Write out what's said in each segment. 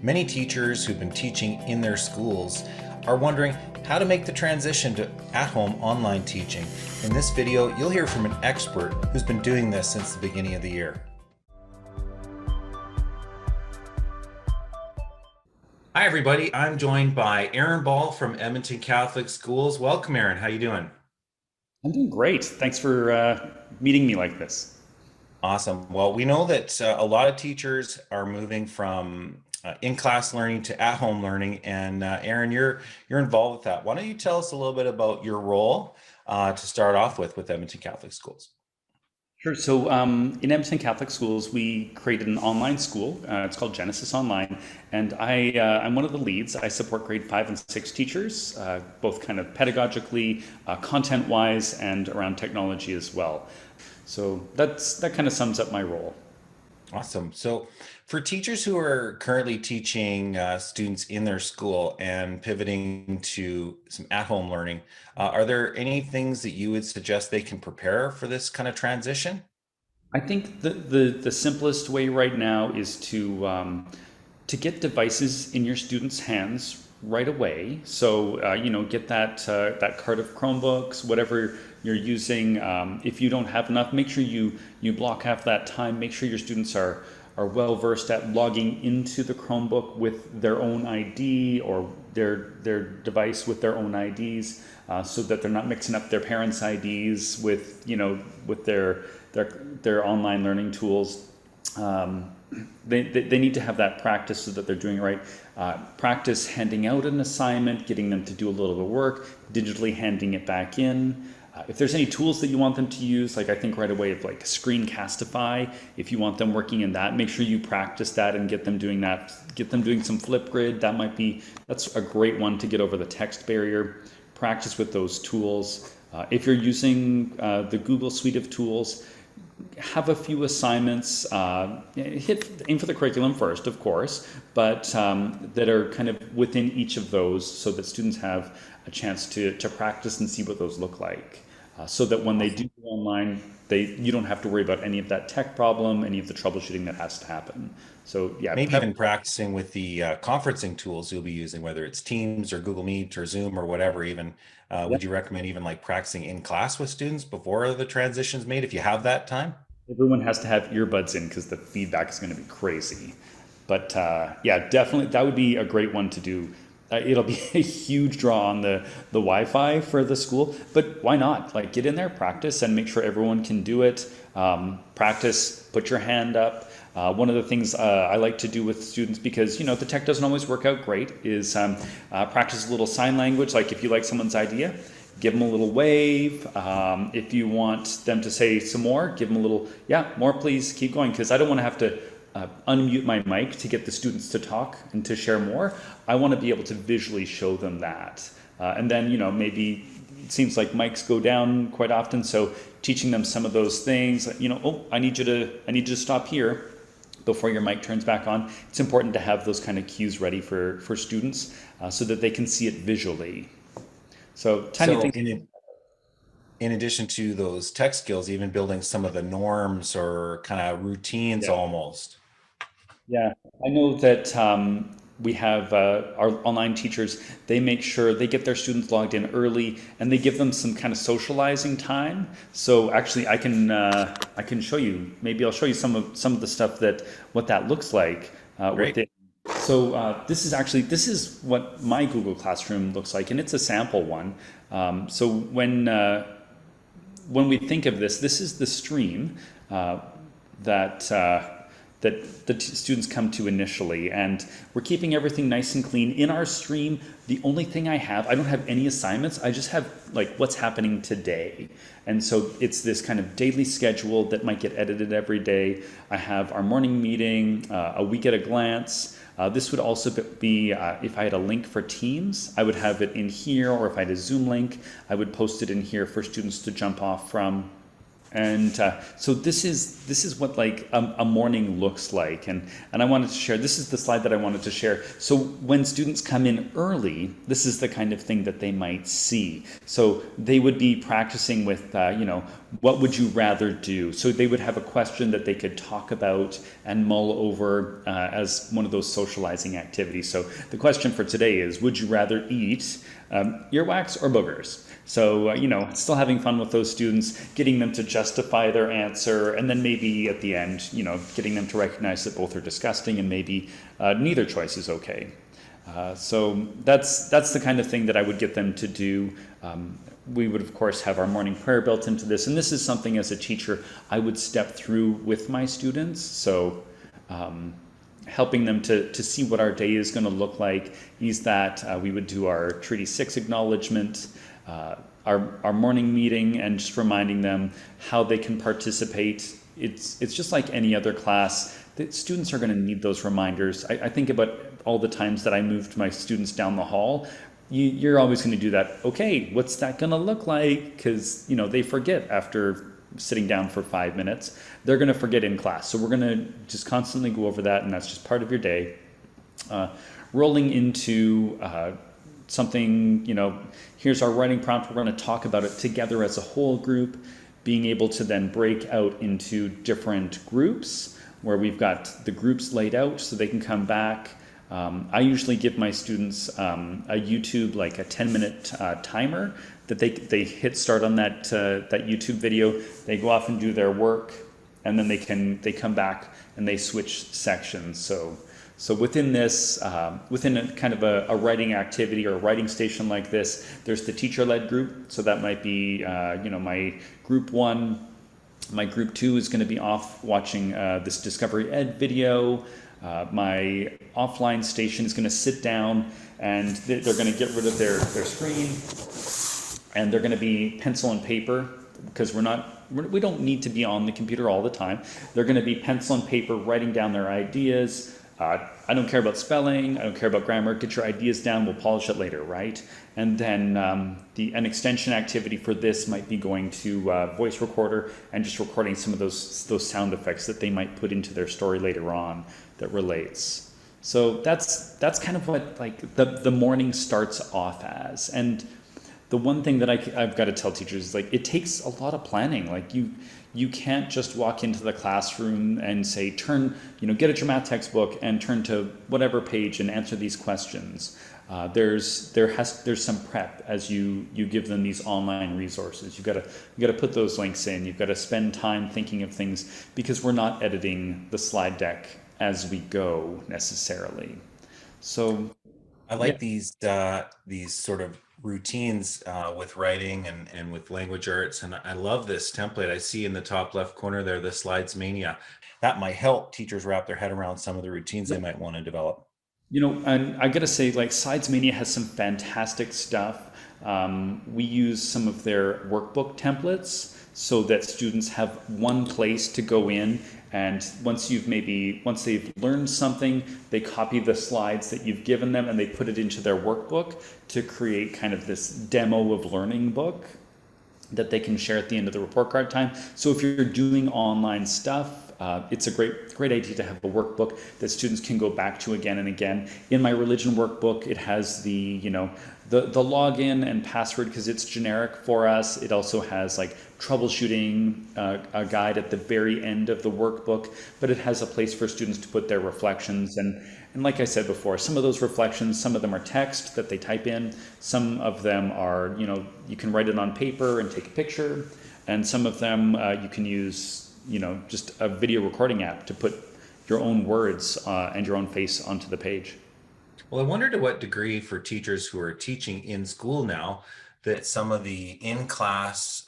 Many teachers who've been teaching in their schools are wondering how to make the transition to at-home online teaching. In this video, you'll hear from an expert who's been doing this since the beginning of the year. Hi everybody, I'm joined by Aaron Ball from Edmonton Catholic Schools. Welcome Aaron, how you doing? I'm doing great. Thanks for meeting me like this. Awesome. Well, we know that a lot of teachers are moving from in-class learning to at-home learning, and Aaron, you're involved with that. Why don't you tell us a little bit about your role to start off with Edmonton Catholic Schools? Sure. So in Edmonton Catholic Schools, we created an online school. It's called Genesis Online, and I'm one of the leads. I support grade 5 and 6 teachers, both kind of pedagogically, content-wise, and around technology as well. So that kind of sums up my role. Awesome. So for teachers who are currently teaching students in their school and pivoting to some at-home learning, are there any things that you would suggest they can prepare for this kind of transition? I think the simplest way right now is to get devices in your students' hands right away. So get that cart of Chromebooks, whatever you're using. If you don't have enough, make sure you block half that time. Make sure your students are well versed at logging into the Chromebook with their own ID or their device with their own IDs, so that they're not mixing up their parents' IDs with their online learning tools. They need to have that practice so that they're doing it right. Practice handing out an assignment, getting them to do a little bit of work, digitally handing it back in. If there's any tools that you want them to use, like I think right away of like Screencastify, if you want them working in that, make sure you practice that and get them doing that. Get them doing some Flipgrid. That's a great one to get over the text barrier. Practice with those tools. If you're using the Google suite of tools, have a few assignments, aim for the curriculum first, of course, but that are kind of within each of those so that students have a chance to practice and see what those look like. So that when they do go online, you don't have to worry about any of that tech problem, any of the troubleshooting that has to happen. So yeah, Maybe even practicing with the conferencing tools you'll be using, whether it's Teams or Google Meet or Zoom or whatever. Even yeah, would you recommend even like practicing in class with students before the transition's made if you have that time? everyone has to have earbuds in because the feedback is going to be crazy. But yeah, definitely that would be a great one to do. It'll be a huge draw on the Wi-Fi for the school, but why not? Like get in there, practice, and make sure everyone can do it. Practice, put your hand up. One of the things I like to do with students, because the tech doesn't always work out great, is practice a little sign language. Like if you like someone's idea, give them a little wave. If you want them to say some more, give them a little, yeah, more please, keep going, because I don't want to have to unmute my mic to get the students to talk and to share more. I want to be able to visually show them that. And then, maybe it seems like mics go down quite often. So teaching them some of those things, oh, I need you to stop here before your mic turns back on. It's important to have those kind of cues ready for students so that they can see it visually. So tiny So things. in addition to those tech skills, even building some of the norms or kind of routines Yeah. almost. Yeah, I know that we have our online teachers, they make sure they get their students logged in early and they give them some kind of socializing time. So actually I can show you, maybe I'll show you some of the stuff what that looks like Great. within. So this is what my Google Classroom looks like, and it's a sample one. So when we think of this is the stream that that the students come to initially, and we're keeping everything nice and clean in our stream. The only thing I don't have any assignments. I just have like what's happening today, and so it's this kind of daily schedule that might get edited every day. I have our morning meeting, a week at a glance. This would also be if I had a link for Teams, I would have it in here, or if I had a Zoom link, I would post it in here for students to jump off from. And so this is what like a morning looks like, and I wanted to share. This is the slide that I wanted to share. So when students come in early, this is the kind of thing that they might see. So they would be practicing with, what would you rather do? So they would have a question that they could talk about and mull over as one of those socializing activities. So the question for today is, would you rather eat earwax or boogers? So, still having fun with those students, getting them to justify their answer, and then maybe at the end, getting them to recognize that both are disgusting and maybe neither choice is okay. So that's the kind of thing that I would get them to do. We would, of course, have our morning prayer built into this. And this is something as a teacher I would step through with my students. So helping them to see what our day is going to look like is that we would do our Treaty 6 acknowledgement, our morning meeting, and just reminding them how they can participate. It's just like any other class. The students are going to need those reminders. I think about all the times that I moved my students down the hall. You're always going to do that. Okay, what's that going to look like? Because they forget after sitting down for 5 minutes. They're going to forget in class. So we're going to just constantly go over that, and that's just part of your day. Rolling into something, here's our writing prompt. We're going to talk about it together as a whole group, being able to then break out into different groups where we've got the groups laid out so they can come back. I usually give my students a YouTube, like a 10-minute timer that they hit start on that YouTube video. They go off and do their work, and then they come back and they switch sections. So within this, within a kind of a writing activity or a writing station like this, there's the teacher-led group. So that might be, my group 1. My group 2 is going to be off watching this Discovery Ed video. My offline station is going to sit down, and they're going to get rid of their screen, and they're going to be pencil and paper, because we don't need to be on the computer all the time. They're going to be pencil and paper, writing down their ideas. I don't care about spelling. I don't care about grammar. Get your ideas down. We'll polish it later, right? And then an extension activity for this might be going to voice recorder and just recording some of those sound effects that they might put into their story later on that relates. So that's kind of what like the morning starts off as. And the one thing that I've got to tell teachers is, like, it takes a lot of planning. Like you can't just walk into the classroom and say, get at your math textbook and turn to whatever page and answer these questions. There's some prep as you give them these online resources. You got to put those links in. You've got to spend time thinking of things, because we're not editing the slide deck as we go necessarily. So I yeah. like these sort of routines with writing and with language arts, and I love this template. I see in the top left corner there the slides mania. That might help teachers wrap their head around some of the routines they might want to develop. And I gotta say, like, Sides Mania has some fantastic stuff. We use some of their workbook templates so that students have one place to go in, and once they've learned something, they copy the slides that you've given them and they put it into their workbook to create kind of this demo of learning book that they can share at the end of the report card time. So if you're doing online stuff, it's a great idea to have a workbook that students can go back to again and again. In my religion workbook, it has the login and password because it's generic for us. It also has like troubleshooting a guide at the very end of the workbook, but it has a place for students to put their reflections. And like I said before, some of those reflections, some of them are text that they type in. Some of them are, you can write it on paper and take a picture. And some of them you can use, just a video recording app to put your own words and your own face onto the page. Well, I wonder to what degree for teachers who are teaching in school now that some of the in-class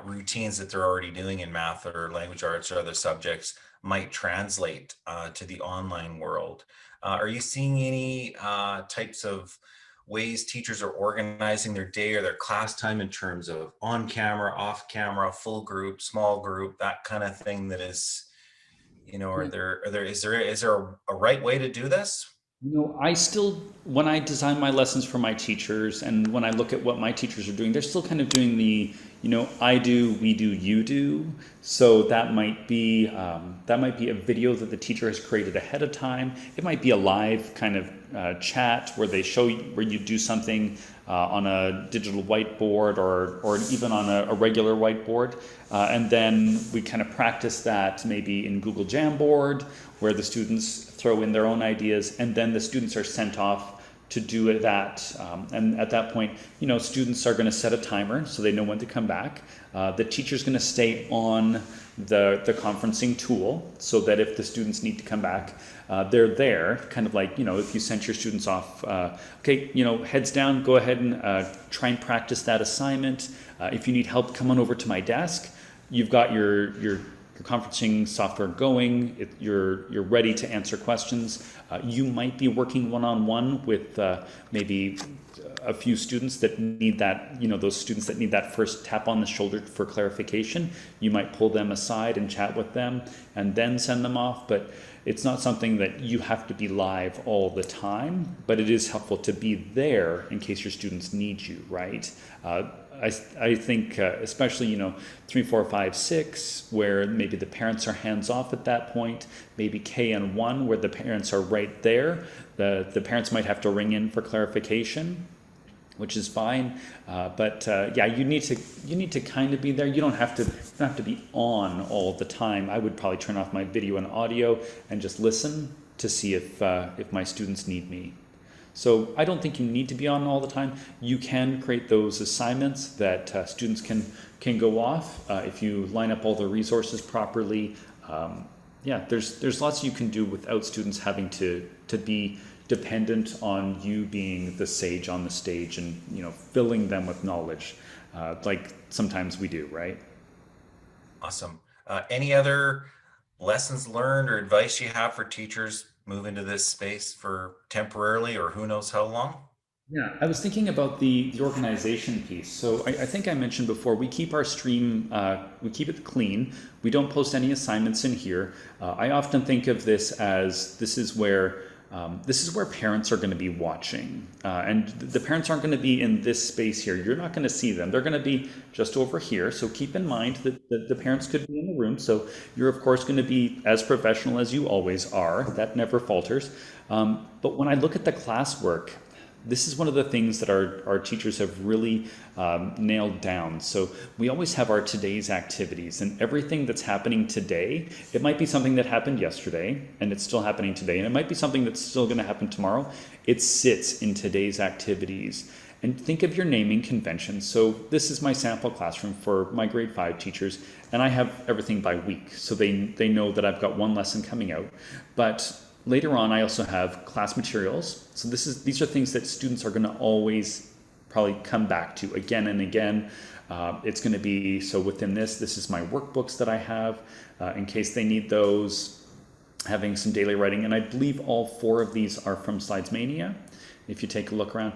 routines that they're already doing in math or language arts or other subjects might translate to the online world. Are you seeing any types of ways teachers are organizing their day or their class time in terms of on camera, off camera, full group, small group, that kind of thing that is, is there a right way to do this? I still, when I design my lessons for my teachers and when I look at what my teachers are doing, they're still kind of doing the, I do, we do, you do. So that might be a video that the teacher has created ahead of time. It might be a live kind of chat where they show you, where you do something on a digital whiteboard or even on a regular whiteboard. And then we kind of practice that maybe in Google Jamboard, where the students throw in their own ideas, and then the students are sent off to do that. And at that point, students are going to set a timer so they know when to come back. The teacher's going to stay on the conferencing tool so that if the students need to come back, they're there, kind of like, if you sent your students off, okay, heads down, go ahead and try and practice that assignment. If you need help, come on over to my desk. You've got your conferencing software going, you're ready to answer questions. You might be working one-on-one with maybe a few students that need that, those students that need that first tap on the shoulder for clarification. You might pull them aside and chat with them and then send them off, but it's not something that you have to be live all the time, but it is helpful to be there in case your students need you, right? I think especially 3, 4, 5, 6, where maybe the parents are hands off at that point. Maybe K and 1, where the parents are right there. The parents might have to ring in for clarification, which is fine. But yeah, you need to kind of be there. You don't have to be on all the time. I would probably turn off my video and audio and just listen to see if my students need me. So I don't think you need to be on all the time. You can create those assignments that students can go off if you line up all the resources properly. Yeah, there's lots you can do without students having to be dependent on you being the sage on the stage and filling them with knowledge, like sometimes we do, right? Awesome. Any other lessons learned or advice you have for teachers move into this space for temporarily or who knows how long? Yeah, I was thinking about the organization piece. So I think I mentioned before, we keep our stream, we keep it clean. We don't post any assignments in here. I often think of this as this is where parents are going to be watching, and the parents aren't going to be in this space here. You're not going to see them. They're going to be just over here. So keep in mind that the parents could be in the room. So you're of course going to be as professional as you always are. That never falters. But when I look at the classwork, this is one of the things that our teachers have really nailed down. So we always have our today's activities, and everything that's happening today, it might be something that happened yesterday and it's still happening today, and it might be something that's still going to happen tomorrow. It sits in today's activities. And think of your naming convention. So this is my sample classroom for my grade 5 teachers, and I have everything by week. So they know that I've got one lesson coming out. But later on, I also have class materials. So these are things that students are going to always probably come back to again and again. It's going to be, so within this is my workbooks that I have in case they need those, having some daily writing. And I believe all 4 of these are from Slidesmania. If you take a look around,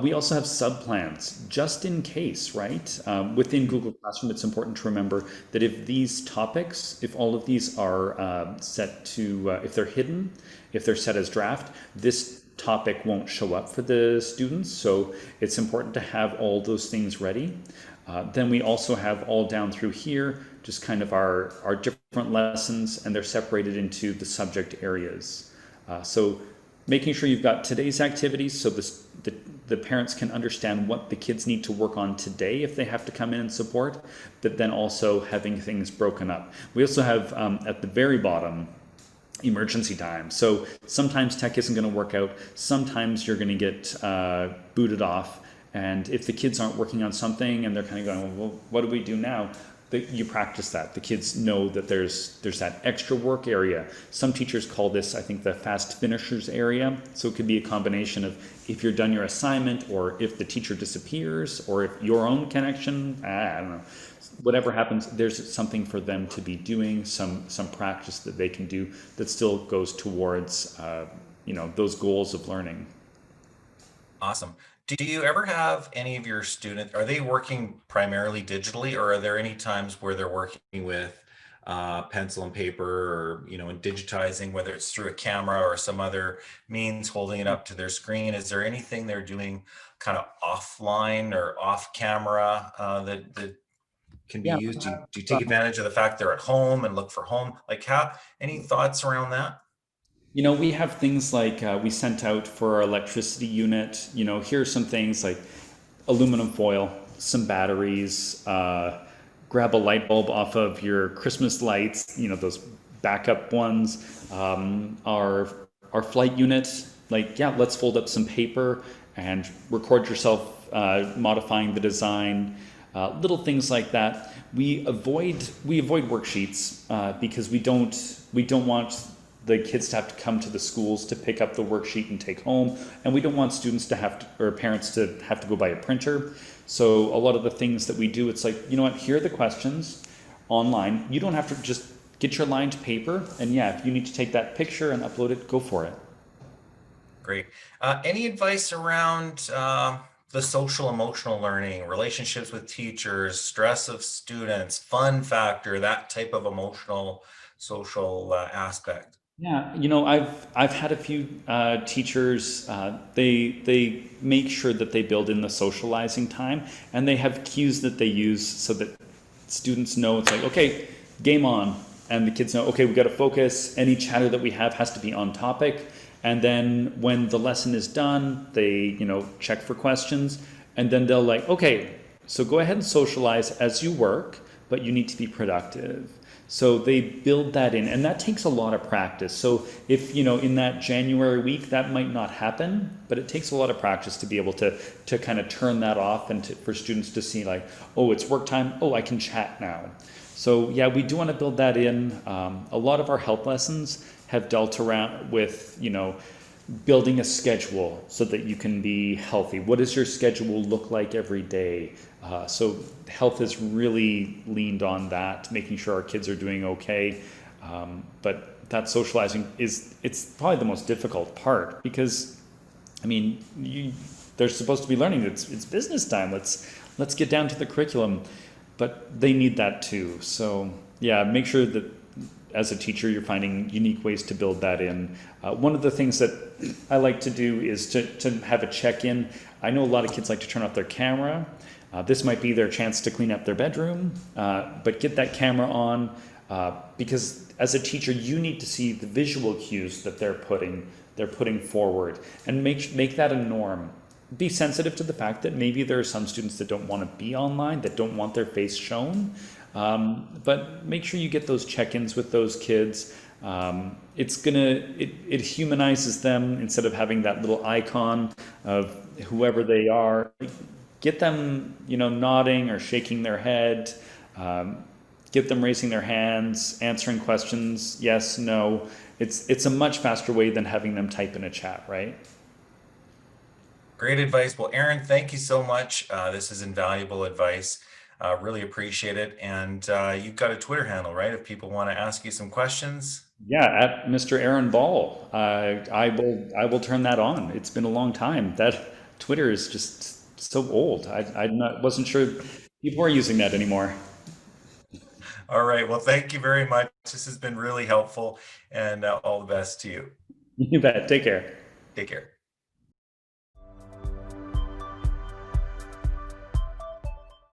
we also have subplans just in case, right? Within Google Classroom, it's important to remember that if these topics, if all of these are set to, if they're hidden, if they're set as draft, this topic won't show up for the students. So it's important to have all those things ready. Then we also have all down through here, just kind of our different lessons, and they're separated into the subject areas. So making sure you've got today's activities so the parents can understand what the kids need to work on today if they have to come in and support, but then also having things broken up. We also have at the very bottom emergency time. So sometimes tech isn't going to work out. Sometimes you're going to get booted off. And if the kids aren't working on something and they're kind of going, well, what do we do now? You practice that. The kids know that there's that extra work area. Some teachers call this, I think, the fast finishers area. So it could be a combination of if you're done your assignment, or if the teacher disappears, or if your own connection, I don't know, whatever happens, there's something for them to be doing, some practice that they can do that still goes towards those goals of learning. Awesome. Do you ever have any of your students, are they working primarily digitally, or are there any times where they're working with pencil and paper, or in digitizing, whether it's through a camera or some other means, holding it up to their screen. Is there anything they're doing kind of offline or off camera that can be Yeah. used? Do you take advantage of the fact they're at home and look for home? Like, how, any thoughts around that? We have things like we sent out for our electricity unit. Here's some things like aluminum foil, some batteries, grab a light bulb off of your Christmas lights, those backup ones. Our flight unit, like, yeah, let's fold up some paper and record yourself modifying the design. Little things like that. We avoid worksheets because we don't want the kids to have to come to the schools to pick up the worksheet and take home, and we don't want students to have to, or parents to have to go buy a printer. So a lot of the things that we do, it's like, you know what, here are the questions online. You don't have to just get your lined paper, and yeah, if you need to take that picture and upload it, go for it. Great. Any advice around the social emotional learning, relationships with teachers, stress of students, fun factor, that type of emotional social aspect? Yeah, I've had a few teachers. They make sure that they build in the socializing time, and they have cues that they use so that students know it's like, okay, game on, and the kids know, okay, we got to focus. Any chatter that we have has to be on topic, and then when the lesson is done, they check for questions, and then they'll like, okay, so go ahead and socialize as you work, but you need to be productive. So they build that in, and that takes a lot of practice. So if in that January week that might not happen, but it takes a lot of practice to be able to kind of turn that off, and for students to see like, oh, it's work time. Oh, I can chat now. So yeah, we do want to build that in. A lot of our health lessons have dealt around with building a schedule so that you can be healthy. What does your schedule look like every day? So health has really leaned on that, making sure our kids are doing okay. But that socializing it's probably the most difficult part, because I mean, they're supposed to be learning. It's business time. Let's get down to the curriculum, but they need that too. So yeah, make sure that as a teacher you're finding unique ways to build that in. One of the things that I like to do is to have a check-in. I know a lot of kids like to turn off their camera. This might be their chance to clean up their bedroom, but get that camera on, because as a teacher you need to see the visual cues that they're putting forward, and make that a norm. Be sensitive to the fact that maybe there are some students that don't want to be online, that don't want their face shown, but make sure you get those check-ins with those kids. It humanizes them instead of having that little icon of whoever they are. Get them, nodding or shaking their head. Get them raising their hands, answering questions, yes, no. It's a much faster way than having them type in a chat, right? Great advice. Well, Aaron, thank you so much. This is invaluable advice. Really appreciate it. And you've got a Twitter handle, right? If people want to ask you some questions. Yeah, at Mr. Aaron Ball. I will turn that on. It's been a long time. That Twitter is just so old. Wasn't sure people are using that anymore. All right. Well, thank you very much. This has been really helpful, and all the best to you. You bet. Take care. Take care.